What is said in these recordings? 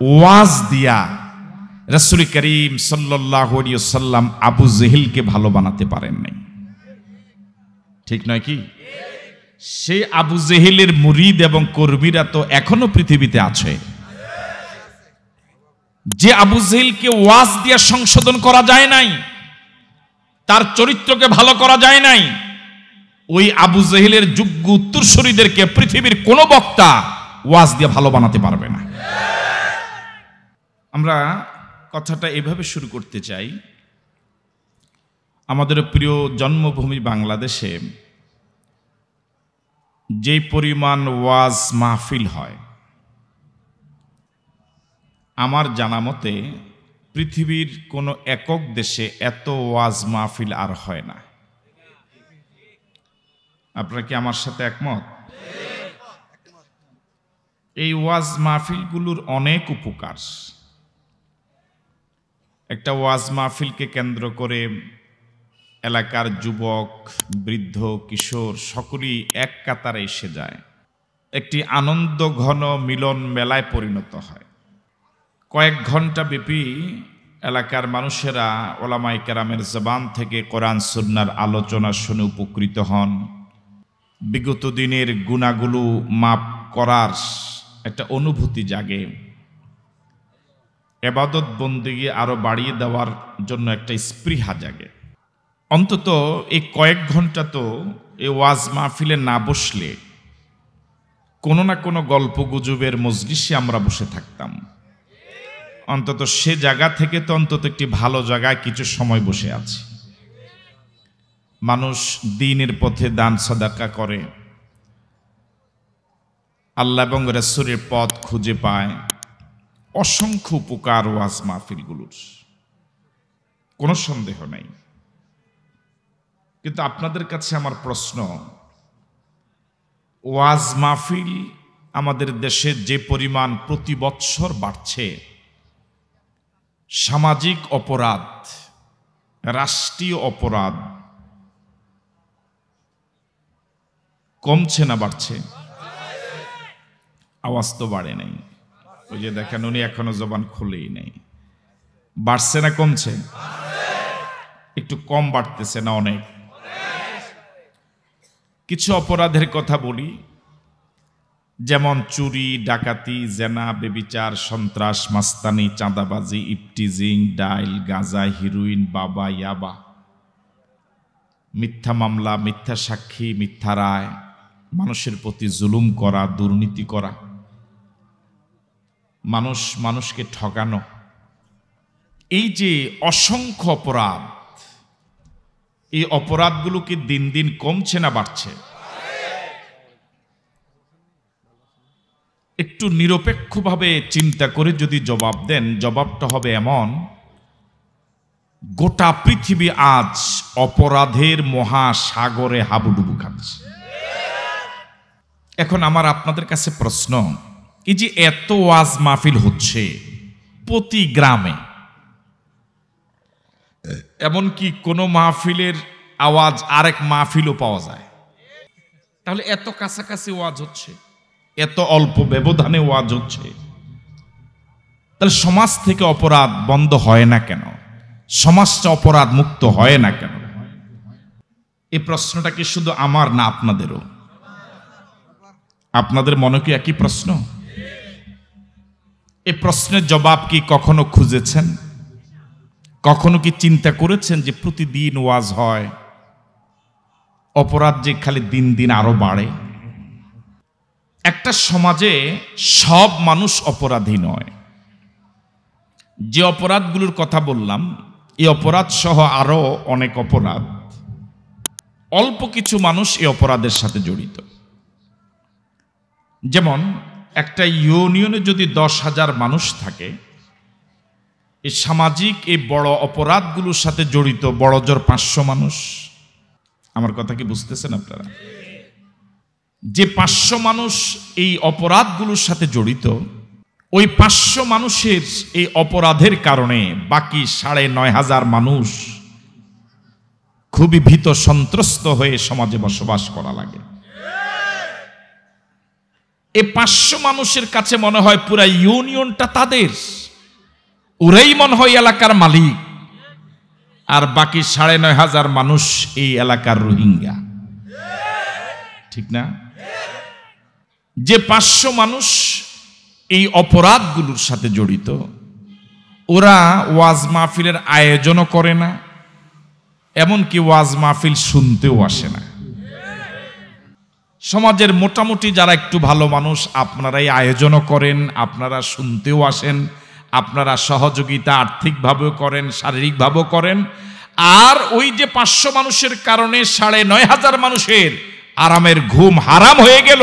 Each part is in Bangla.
ওয়াজ দিয়া রাসূল করিম সাল্লাল্লাহু আলাইহি ওয়াসাল্লাম আবু জেহেলকে ভালো বানাতে পারেন নাই, ঠিক নয় কি? সেই আবু জেহেলের মুরিদ এবং কর্মীরা তো এখনো পৃথিবীতে আছে। যে আবু জেহেলকে ওয়াজ দিয়া সংশোধন করা যায় নাই, তার চরিত্রকে ভালো করা যায় নাই, ওই আবু জেহেলের যোগ্য উত্তরসূরিদেরকে পৃথিবীর কোন বক্তা ওয়াজ দিয়ে ভালো বানাতে পারবে না। আমরা কথাটা এভাবে শুরু করতে চাই। আমাদের প্রিয় জন্মভূমি বাংলাদেশে যে পরিমাণ ওয়াজ মাহফিল হয়, আমার জানা মতে পৃথিবীর কোনো একক দেশে এত ওয়াজ মাহফিল আর হয় না। আপনারা কি আমার সাথে একমত? এই ওয়াজ মাহফিলগুলোর অনেক উপকার। একটা ওয়াজ মাহফিলকে কেন্দ্র করে এলাকার যুবক, বৃদ্ধ, কিশোর সকলেই এক কাতারে এসে যায়, একটি আনন্দ ঘন মিলন মেলায় পরিণত হয়। কয়েক ঘন্টা ব্যাপী এলাকার মানুষেরা ওলামায়ে কেরামের জবান থেকে কোরআন সুন্নাহর আলোচনা শুনে উপকৃত হন, বিগত দিনের গুনাহগুলো মাফ করার একটা অনুভূতি জাগে, ইবাদত বন্দেগী আরো বাড়িয়ে দেওয়ার জন্য একটা স্পৃহা জাগে। অন্তত এই কয়েক ঘন্টা তো এই ওয়াজ মাহফিলে না বসলে কোনো না কোনো গল্প গুজবের মজলিসে আমরা বসে থাকতাম। অন্তত সে জায়গা থেকে তো অন্তত একটি ভালো জায়গায় কিছু সময় বসে আছি। মানুষ দ্বীনের পথে দান সাদাকা করে, আল্লাহ এবং রাসূলের পথ খুঁজে পায়। অসংখ্য উপকার ওয়াজ মাহফিলগুলোর, কোনো সন্দেহ নাই। কিন্তু আপনাদের কাছে আমার প্রশ্ন, ওয়াজ মাহফিল আমাদের দেশে যে পরিমাণ প্রতি বৎসর বাড়ছে, সামাজিক অপরাধ, রাষ্ট্রীয় অপরাধ কমছে না বাড়ছে? আওয়াজ তো বাড়ে নাই। ওই যে দেখেন উনি এখনো জবান খুলেই নেই। বাড়ছে না কমছে? একটু কম বাড়তেছে না অনেক? কিছু অপরাধের কথা বলি, যেমন চুরি, ডাকাতি, জেনা, বেবিচার, সন্ত্রাস, মাস্তানি, চাঁদাবাজি, ইফটিজিং, ডাইল, গাঁজা, হিরোইন, বাবা, ইয়াবা, মিথ্যা মামলা, মিথ্যা সাক্ষী, মিথ্যা রায়, মানুষের প্রতি জুলুম করা, দুর্নীতি করা, মানুষকে ঠকানো, এই যে অসংখ্য অপরাধ, এই অপরাধগুলো কি দিন দিন কমছে না বাড়ছে? একটু নিরপেক্ষভাবে চিন্তা করে যদি জবাব দেন, জবাবটা হবে এমন, গোটা পৃথিবী আজ অপরাধের মহাসাগরে হাবুডুবু খাচ্ছে। এখন আমার আপনাদের কাছে প্রশ্ন, এই যে এত ওয়াজ মাহফিল হচ্ছে প্রতি গ্রামে, এমনকি কোনো মাহফিলের আওয়াজ আরেক মাহফিলও পাওয়া যায়, তাহলে এত কাছাকাছি ওয়াজ হচ্ছে, এত অল্প ব্যবধানে ওয়াজ হচ্ছে, তাহলে সমাজ থেকে অপরাধ বন্ধ হয় না কেন? সমাজটা অপরাধ মুক্ত হয় না কেন? এই প্রশ্নটা কি শুধু আমার না আপনাদেরও? আপনাদের মনে কি একই প্রশ্ন? এই প্রশ্নের জবাব কি কখনো খুঁজেছেন? কখনো কি চিন্তা করেছেন যে প্রতিদিন ওয়াজ হয়, অপরাধ যে খালি দিন দিন আরো বাড়ে? একটা সমাজে সব মানুষ অপরাধী নয়। যে অপরাধগুলোর কথা বললাম, এই অপরাধ সহ আরো অনেক অপরাধ, অল্প কিছু মানুষ এই অপরাধের সাথে জড়িত। যেমন একটা ইউনিয়নে যদি 10,000 মানুষ থাকে, এই সামাজিক এই বড় অপরাধগুলোর সাথে জড়িত বড় জোর 500 মানুষ। আমার কথা কি বুঝতেছেন আপনারা? যে 500 মানুষ এই অপরাধগুলোর সাথে জড়িত, ওই 500 মানুষের এই অপরাধের কারণে বাকি 9,500 মানুষ খুবই ভীত সন্ত্রস্ত হয়ে সমাজে বসবাস করা লাগে। এই 500 মানুষের কাছে মনে হয় পুরা ইউনিয়নটা তাদের, ওরাই মনে হয় এলাকার মালিক, আর বাকি 9,500 মানুষ এই এলাকার রোহিঙ্গা। ঠিক না? যে 500 মানুষ এই অপরাধগুলোর সাথে জড়িত, ওরা ওয়াজ মাহফিলের আয়োজনও করে না, এমনকি ওয়াজ মাহফিল শুনতেও আসে না। সমাজের মোটামুটি যারা একটু ভালো মানুষ, আপনারাই আয়োজনও করেন, আপনারা শুনতেও আসেন, আপনারা সহযোগিতা আর্থিকভাবেও করেন, শারীরিকভাবেও করেন। আর ওই যে 500 মানুষের কারণে 9,500 মানুষের আরামের ঘুম হারাম হয়ে গেল,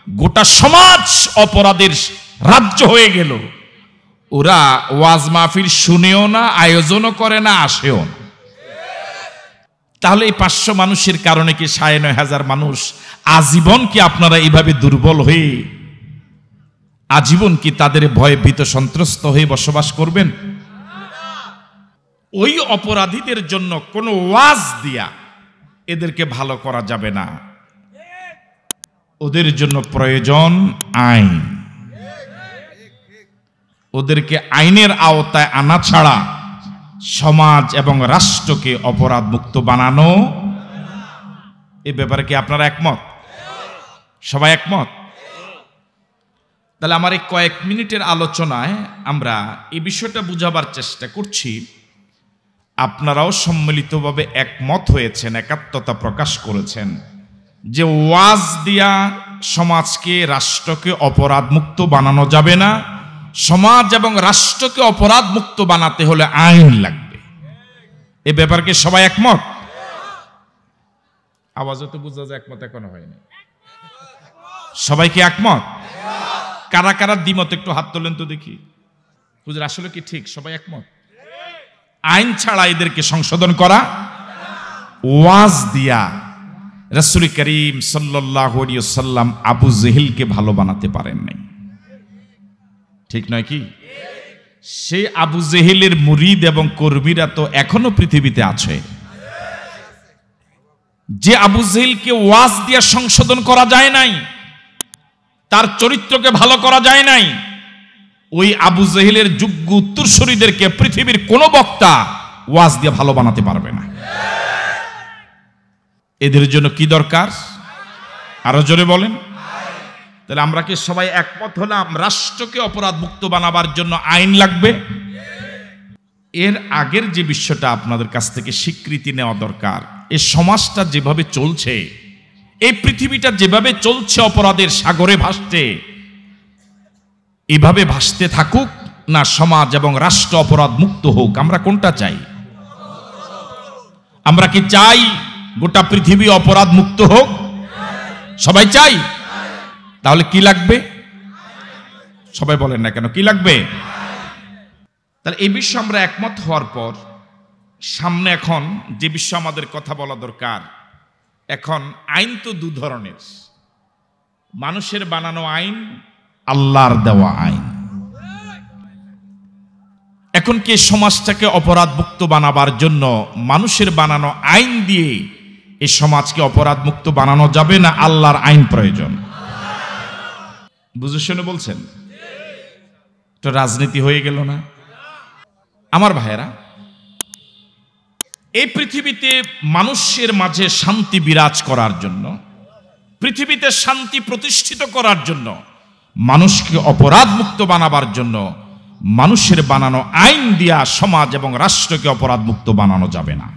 গোটা সমাজ অপরাধের রাজ্য হয়ে গেল। ওরা ওয়াজ মাহফিল শুনেও না, আয়োজনও করে না, আসেও না। তাহলে এই 500 মানুষের কারণে কি 9,500 মানুষ আজীবন কি আপনারা এইভাবে দুর্বল হয়ে, আজীবন কি তাদের ভয়ে ভীত সন্ত্রস্ত হয়ে বসবাস করবেন? ওই অপরাধীদের জন্য কোনো ওয়াজ দিয়া এদেরকে ভালো করা যাবে না। ওদের জন্য প্রয়োজন আইন। ওদেরকে আইনের আওতায় আনা ছাড়া সমাজ এবং রাষ্ট্রকে অপরাধ মুক্ত বানানো, এ ব্যাপারে কি আপনারা একমত? সবাই একমত? তাহলে আমার এই কয়েক মিনিটের আলোচনায় আমরা এই বিষয়টা বুঝাবার চেষ্টা করছি। আপনারাও সম্মিলিতভাবে একমত হয়েছেন, একাত্মতা প্রকাশ করেছেন যে ওয়াজ দিয়া সমাজকে, রাষ্ট্রকে অপরাধ মুক্ত বানানো যাবে না। সমাজ এবং রাষ্ট্রকে অপরাধ মুক্ত বানাতে হলে আইন লাগবে। এ ব্যাপারকে সবাই একমত? আওয়াজও তো বুঝা যায় একমত এখনো হয়নি। সবাই কি একমত? কারা কারা দ্বিমত একটু হাত তোলেন তো দেখি। হুজুর আসলে কি ঠিক সবাই একমত? আইন ছাড়া এদেরকে সংশোধন করা, ওয়াজ দিয়া রাসূল করিম সাল্লাল্লাহু আলাইহি ওয়াসাল্লাম আবু জেহেলকে ভালো বানাতে পারেন নাই। ঠিক নয় কি? সেই আবু জেহেলের মুরিদ এবং কর্মীরা তো এখনো পৃথিবীতে আছে। যে আবু জেহেলকে ওয়াজ দিয়া সংশোধন করা যায় নাই, তার চরিত্রকে ভালো করা যায় নাই, ওই আবু জেহেলের যোগ্য উত্তরসূরিদেরকে পৃথিবীর কোনো বক্তা ওয়াজ দিয়ে ভালো বানাতে পারবে না। এদের জন্য কি দরকার? আরো জোরে বলেন। তাহলে আমরা কি সবাই একমত হলাম রাষ্ট্রকে অপরাধ মুক্ত বানাবার জন্য আইন লাগবে? এর আগের যে বিষয়টা আপনাদের কাছ থেকে স্বীকৃতি নেওয়া দরকার, এই সমাজটা যেভাবে চলছে, এই পৃথিবীটা যেভাবে চলছে অপরাধের সাগরে ভাসতে, এভাবে ভাসতে থাকুক না সমাজ এবং রাষ্ট্র অপরাধ মুক্ত হোক? আমরা কোনটা চাই? আমরা কি চাই গোটা পৃথিবী অপরাধ মুক্ত হোক? সবাই চাই। তাহলে কি লাগবে? সবাই বলেন না কেন, কি লাগবে? তাহলে এই বিষয়ে আমরা একমত হওয়ার পর সামনে এখন যে বিষয়ে আমাদের কথা বলা দরকার, এখন আইন তো দু ধরনের, মানুষের বানানো আইন, আল্লাহর দেওয়া আইন। এখন কি সমাজটাকে অপরাধ মুক্ত বানাবার জন্য মানুষের বানানো আইন দিয়ে এই সমাজকে অপরাধ মুক্ত বানানো যাবে না আল্লাহর আইন প্রয়োজন? বুঝে শুনে বলছেন? তো রাজনীতি হয়ে গেল না? আমার ভাইয়েরা, এই পৃথিবীতে মানুষের মাঝে শান্তি বিরাজ করার জন্য, পৃথিবীতে শান্তি প্রতিষ্ঠিত করার জন্য, মানুষকে অপরাধ মুক্ত বানাবার জন্য মানুষের বানানো আইন দিয়া সমাজ এবং রাষ্ট্রকে অপরাধ মুক্ত বানানো যাবে না।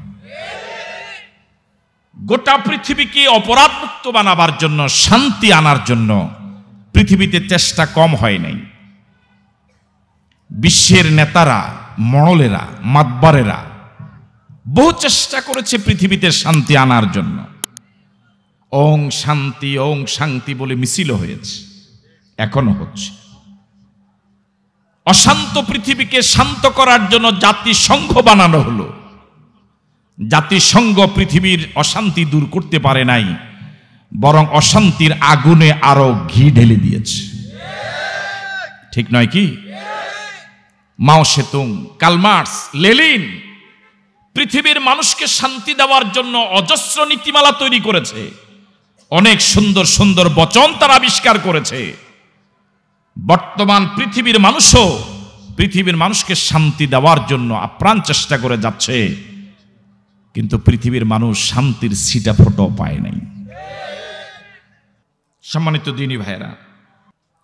গোটা পৃথিবীকে অপরাধ মুক্ত বানাবার জন্য, শান্তি আনার জন্য পৃথিবীতে চেষ্টা কম হয় নাই। বিশ্বের নেতারা, মড়লেরা, মাতবারেরা বহু চেষ্টা করেছে পৃথিবীতে শান্তি আনার জন্য। ওং শান্তি, ওং শান্তি বলে মিছিল হয়েছে, এখনো হচ্ছে। অশান্ত পৃথিবীকে শান্ত করার জন্য জাতিসংঘ বানানো হলো। জাতিসংঘ পৃথিবীর অশান্তি দূর করতে পারে নাই, বরং অশান্তির আগুনে আরো ঘি ঢেলে দিয়েছে। ঠিক নয় কি? মাও সেতুং, কার্ল মার্কস, লেনিন পৃথিবীর মানুষকে শান্তি দেওয়ার জন্য অজস্র নীতিমালা তৈরি করেছে। অনেক সুন্দর সুন্দর বচন তারা আবিষ্কার করেছে। বর্তমান পৃথিবীর মানুষও পৃথিবীর মানুষকে শান্তি দেওয়ার জন্য আপ্রাণ চেষ্টা করে যাচ্ছে, কিন্তু পৃথিবীর মানুষ শান্তির ছিটা ফোঁটাও পায় নাই। সম্মানিত দিনী ভাইয়েরা,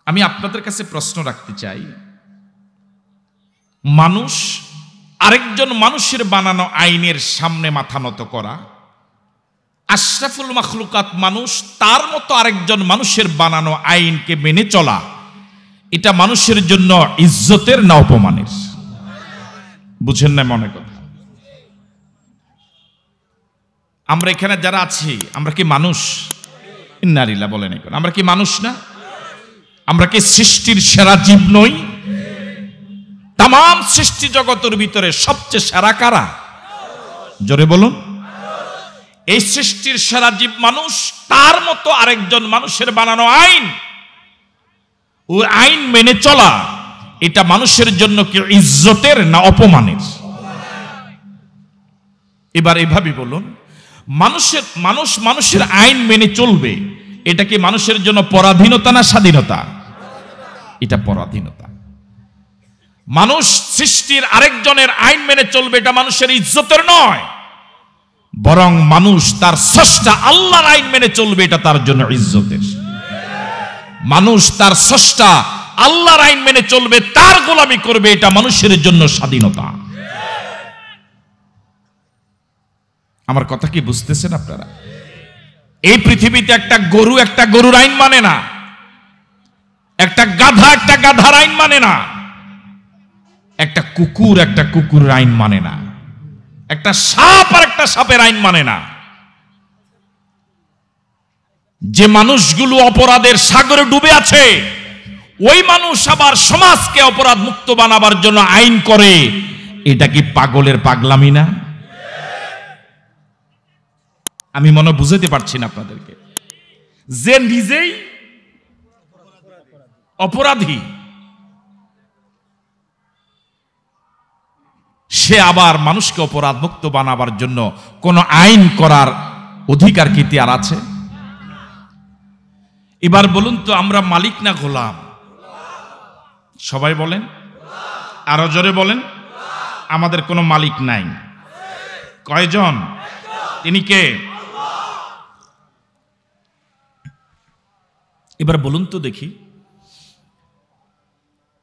আমি আপনাদের কাছে প্রশ্ন রাখতে চাই, মানুষ আরেকজন মানুষের বানানো আইনের সামনে মাথা নত করা, আশরাফুল মাখলুকাত মানুষ তার মতো আরেকজন মানুষের বানানো আইনকে মেনে চলা, এটা মানুষের জন্য ইজ্জতের না অপমানের? বুঝেন না মনে কথা? আমরা এখানে যারা আছি, আমরা কি মানুষ? ইন্নালিল্লাহ বলেন, আমরা কি মানুষ না? আমরা কি সৃষ্টির সেরা জীব নই? তাম সৃষ্টি জগতের ভিতরে সবচেয়ে সেরা কারা? জোরে বলুন। এই সৃষ্টির সেরা জীব মানুষ, তার মতো আরেকজন মানুষের বানানো আইন, ওই আইন মেনে চলা, এটা মানুষের জন্য কি ইজ্জতের না অপমানের? এবার এভাবে বলুন, মানুষের আইন মেনে চলবে, এটা কি মানুষের জন্য পরাধীনতা না স্বাধীনতা? এটা পরাধীনতা। মানুষ সৃষ্টির আরেকজনের আইন মেনে চলবে, এটা মানুষের ইজ্জতের নয়, বরং মানুষ তার স্রষ্টা আল্লাহর আইন মেনে চলবে, এটা তার জন্য ইজ্জতের। মানুষ তার স্রষ্টা আল্লাহর আইন মেনে চলবে, তার গোলামি করবে, এটা মানুষের জন্য স্বাধীনতা। আমার কথা কি বুঝতেছেন আপনারা? এই পৃথিবীতে একটা গরুর আইন মানে না, একটা গাধার আইন মানে না, একটা কুকুরের আইন মানে না, একটা সাপ আর একটা সাপের আইন মানে না। যে মানুষগুলো অপরাধের সাগরে ডুবে আছে, ওই মানুষ আবার সমাজকে অপরাধ মুক্ত বানাবার জন্য আইন করে, এটা কি পাগলের পাগলামি না? আমি মনে বুঝাতে পারছি না আপনাদেরকে। যে নিজেই অপরাধী, সে আবার মানুষকে অপরাধ মুক্ত বানাবার জন্য কোন আইন করার অধিকার কি তার আছে? এবার বলুন তো, আমরা মালিক না গোলাম? সবাই বলেন, আরো জোরে বলেন। আমাদের কোনো মালিক নাই। কয়জন? তিনি কে? এবার বলুন তো দেখি,